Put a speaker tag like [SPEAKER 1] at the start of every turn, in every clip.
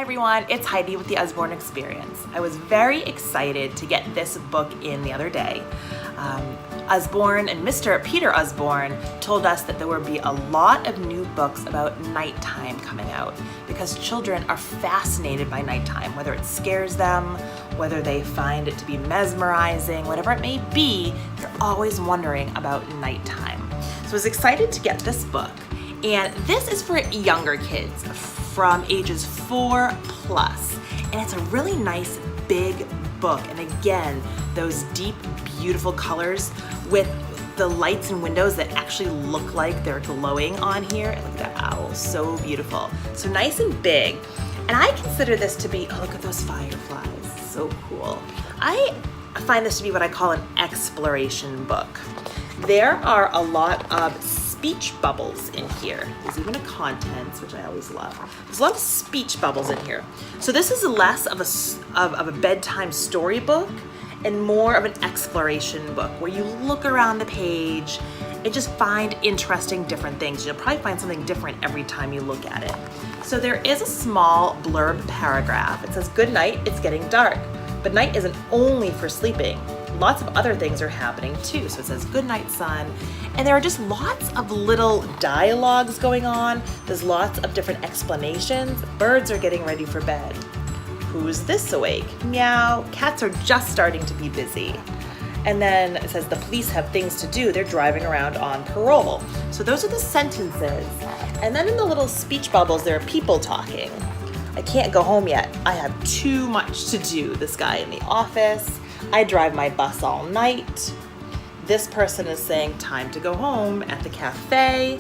[SPEAKER 1] everyone, it's Heidi with the Usborne Experience. I was very excited to get this book in the other day. Usborne and Mr. Peter Usborne told us that there would be a lot of new books about nighttime coming out because children are fascinated by nighttime, whether it scares them, whether they find it to be mesmerizing, whatever it may be, they're always wondering about nighttime. So I was excited to get this book, and this is for younger kids from ages 4+, and it's a really nice big book. And again, those deep, beautiful colors with the lights and windows that actually look like they're glowing on here. And look at that owl, so beautiful. So nice and big. And I consider this to be, oh, look at those fireflies, so cool. I find this to be what I call an exploration book. There are a lot of speech bubbles in here. There's even a contents, which I always love. There's a lot of speech bubbles in here. So this is less of a bedtime storybook and more of an exploration book where you look around the page and just find interesting different things. You'll probably find something different every time you look at it. So there is a small blurb paragraph. It says, "Good night, it's getting dark." But night isn't only for sleeping. Lots of other things are happening too. So it says, "Good night, son." And there are just lots of little dialogues going on. There's lots of different explanations. Birds are getting ready for bed. Who's this awake? Meow. Cats are just starting to be busy. And then it says the police have things to do. They're driving around on parole. So those are the sentences. And then in the little speech bubbles, there are people talking. I can't go home yet. I have too much to do. This guy in the office. I drive my bus all night. This person is saying time to go home at the cafe.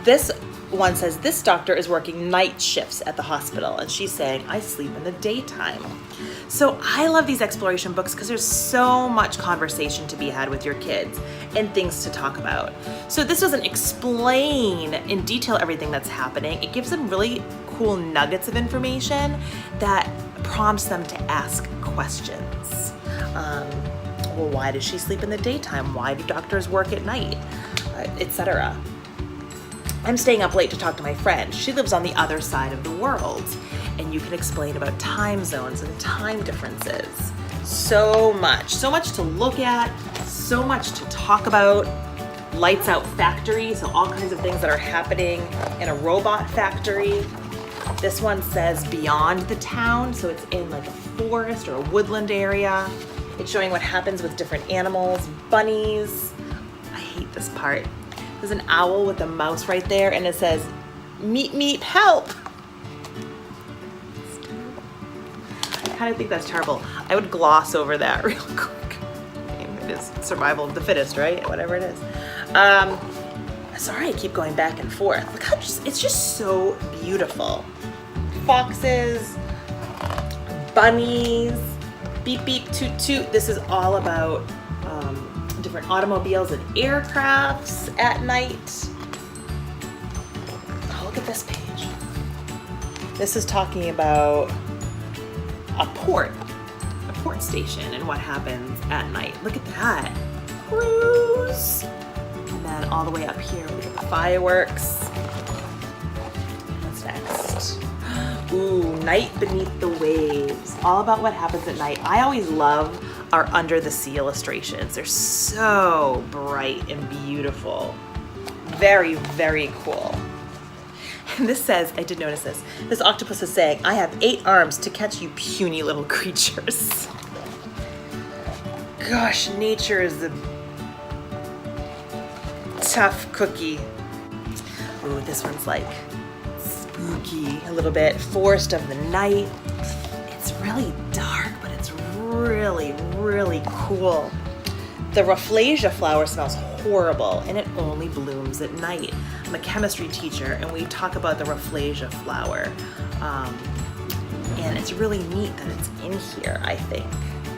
[SPEAKER 1] This one says this doctor is working night shifts at the hospital, and she's saying I sleep in the daytime. So I love these exploration books because there's so much conversation to be had with your kids and things to talk about. So this doesn't explain in detail everything that's happening. It gives them really cool nuggets of information that prompts them to ask questions. Well, why does she sleep in the daytime? Why do doctors work at night? Etc. I'm staying up late to talk to my friend. She lives on the other side of the world. And you can explain about time zones and time differences. So much to look at, so much to talk about. Lights out factory, so all kinds of things that are happening in a robot factory. This one says beyond the town, so it's in like a forest or a woodland area. It's showing what happens with different animals, bunnies. I hate this part. There's an owl with a mouse right there, and it says, "Meep, meep, help." I kind of think that's terrible. I would gloss over that real quick. It is survival of the fittest, right? Whatever it is. Sorry, I keep going back and forth. Look how it's just so beautiful. Foxes, bunnies, beep, beep, toot, toot. This is all about different automobiles and aircrafts at night. Oh, look at this page. This is talking about a port station and what happens at night. Look at that. Cruise. And then all the way up here, look at the fireworks. What's next? Ooh, Night Beneath the Waves. All about what happens at night. I always love our under the sea illustrations. They're so bright and beautiful. Very, very cool. And this says, I did notice this. This octopus is saying, "I have 8 arms to catch you puny little creatures." Gosh, nature is a tough cookie. Ooh, this one's like spooky a little bit. Forest of the night. It's really dark, but it's really, really cool. The rafflesia flower smells horrible, and it only blooms at night. I'm a chemistry teacher, and we talk about the rafflesia flower. And it's really neat that it's in here, I think.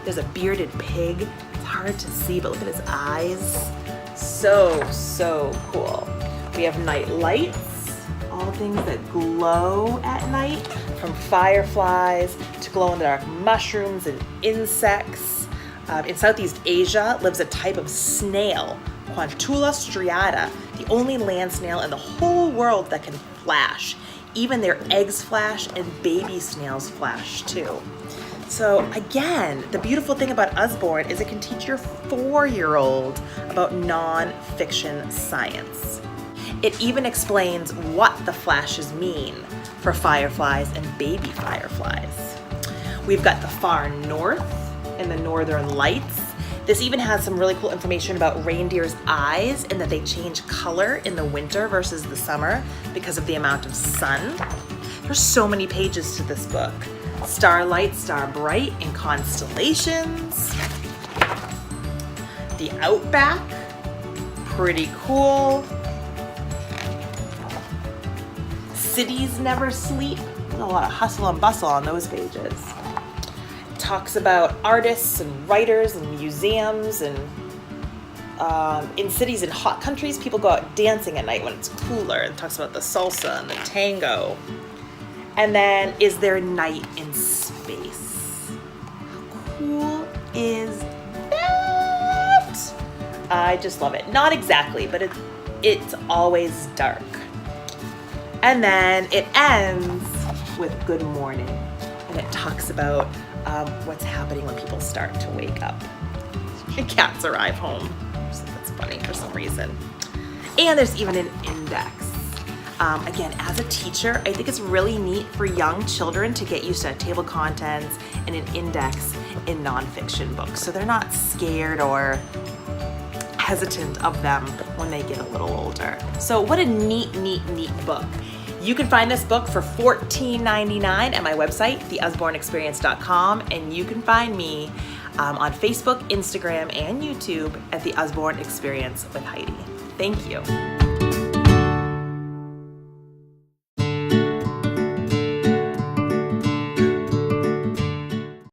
[SPEAKER 1] There's a bearded pig. It's hard to see, but look at his eyes. So cool. We have night lights, all things that glow at night, from fireflies to glow-in-the-dark mushrooms and insects. In Southeast Asia lives a type of snail, Quantula striata, the only land snail in the whole world that can flash. even their eggs flash and baby snails flash too. So again, the beautiful thing about Usborne is it can teach your 4-year-old about non-fiction science. It even explains what the flashes mean for fireflies and baby fireflies. We've got the far north and the northern lights. This even has some really cool information about reindeer's eyes and that they change color in the winter versus the summer because of the amount of sun. There's so many pages to this book. Starlight, star bright, and constellations. The outback, pretty cool. Cities never sleep. There's a lot of hustle and bustle on those pages. It talks about artists and writers and museums, and in cities in hot countries, people go out dancing at night when it's cooler. It talks about the salsa and the tango. And then, is there night in space? How cool is that? I just love it. Not exactly, but it's always dark. And then it ends with good morning. And it talks about what's happening when people start to wake up. And cats arrive home. So that's funny for some reason. And there's even an index. Again, as a teacher, I think it's really neat for young children to get used to table of contents and an index in nonfiction books, so they're not scared or hesitant of them when they get a little older. So what a neat book. You can find this book for $14.99 at my website, theusborneexperience.com, and you can find me on Facebook, Instagram, and YouTube at The Usborne Experience with Heidi. Thank you.